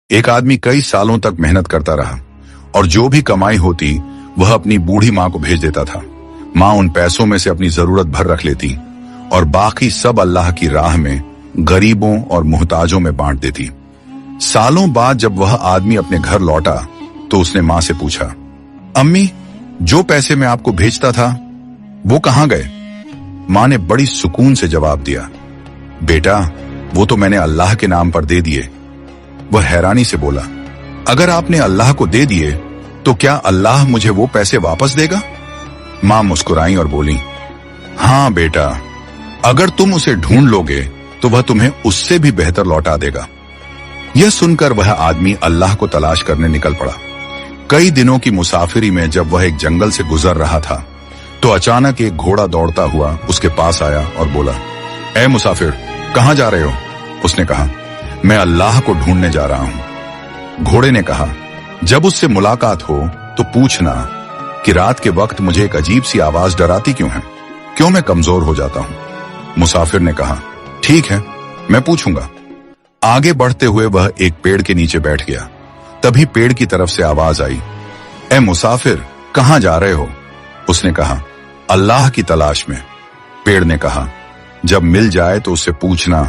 एक आदमी कई सालों तक मेहनत करता रहा और जो भी कमाई होती वह अपनी बूढ़ी माँ को भेज देता था। माँ उन पैसों में से अपनी जरूरत भर रख लेती और बाकी सब अल्लाह की राह में गरीबों और मुहताजों में बांट देती। सालों बाद जब वह आदमी अपने घर लौटा तो उसने माँ से पूछा, अम्मी, जो पैसे मैं आपको भेजता था वो कहाँ गए? माँ ने बड़ी सुकून से जवाब दिया, बेटा, वो तो मैंने अल्लाह के नाम पर दे दिए। वह हैरानी से बोला, अगर आपने अल्लाह को दे दिए तो क्या अल्लाह मुझे वो पैसे वापस देगा? माँ मुस्कुराई और बोली, हाँ बेटा, अगर तुम उसे ढूंढ लोगे तो वह तुम्हें उससे भी बेहतर लौटा देगा। यह सुनकर वह आदमी अल्लाह को तलाश करने निकल पड़ा। कई दिनों की मुसाफिरी में जब वह एक जंगल से गुजर रहा था तो अचानक एक घोड़ा दौड़ता हुआ उसके पास आया और बोला, ऐ मुसाफिर, कहाँ जा रहे हो? उसने कहा, मैं अल्लाह को ढूंढने जा रहा हूं। घोड़े ने कहा, जब उससे मुलाकात हो तो पूछना कि रात के वक्त मुझे एक अजीब सी आवाज डराती क्यों है? क्यों मैं कमजोर हो जाता हूं? मुसाफिर ने कहा, ठीक है, मैं पूछूंगा। आगे बढ़ते हुए वह एक पेड़ के नीचे बैठ गया। तभी पेड़ की तरफ से आवाज आई, ऐ मुसाफिर, कहाँ जा रहे हो? उसने कहा, अल्लाह की तलाश में। पेड़ ने कहा, जब मिल जाए तो उससे पूछना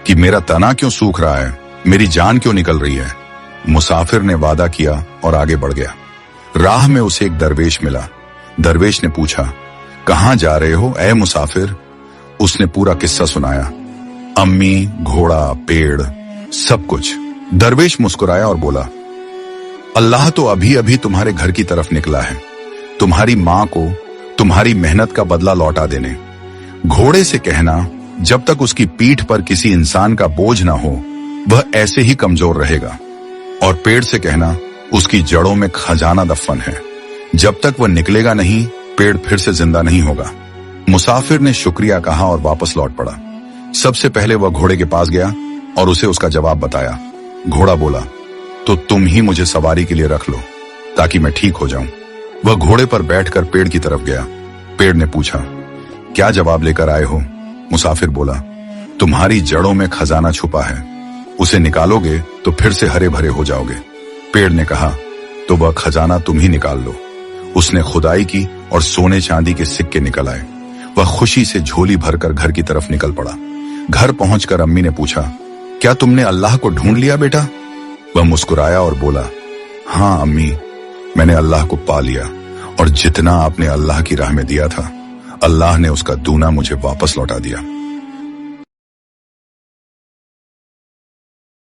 कि मेरा तना क्यों सूख रहा है, मेरी जान क्यों निकल रही है। मुसाफिर ने वादा किया और आगे बढ़ गया। राह में उसे एक दरवेश मिला। दरवेश ने पूछा, कहाँ जा रहे हो ऐ मुसाफिर? उसने पूरा किस्सा सुनाया, अम्मी, घोड़ा, पेड़, सब कुछ। दरवेश मुस्कुराया और बोला, अल्लाह तो अभी अभी तुम्हारे घर की तरफ निकला है, तुम्हारी माँ को तुम्हारी मेहनत का बदला लौटा देने। घोड़े से कहना, जब तक उसकी पीठ पर किसी इंसान का बोझ ना हो वह ऐसे ही कमजोर रहेगा। और पेड़ से कहना, उसकी जड़ों में खजाना दफन है, जब तक वह निकलेगा नहीं पेड़ फिर से जिंदा नहीं होगा। मुसाफिर ने शुक्रिया कहा और वापस लौट पड़ा। सबसे पहले वह घोड़े के पास गया और उसे उसका जवाब बताया। घोड़ा बोला, तो तुम ही मुझे सवारी के लिए रख लो ताकि मैं ठीक हो जाऊं। वह घोड़े पर बैठकर पेड़ की तरफ गया। पेड़ ने पूछा, क्या जवाब लेकर आए हो? मुसाफिर बोला, तुम्हारी जड़ों में खजाना छुपा है, उसे निकालोगे तो फिर से हरे भरे हो जाओगे। पेड़ ने कहा, तो वह खजाना तुम ही निकाल लो। उसने खुदाई की और सोने चांदी के सिक्के निकल आए। वह खुशी से झोली भरकर घर की तरफ निकल पड़ा। घर पहुंचकर अम्मी ने पूछा, क्या तुमने अल्लाह को ढूंढ लिया बेटा? वह मुस्कुराया और बोला, हाँ अम्मी, मैंने अल्लाह को पा लिया और जितना आपने अल्लाह की राह में दिया था अल्लाह ने उसका दूना मुझे वापस लौटा दिया।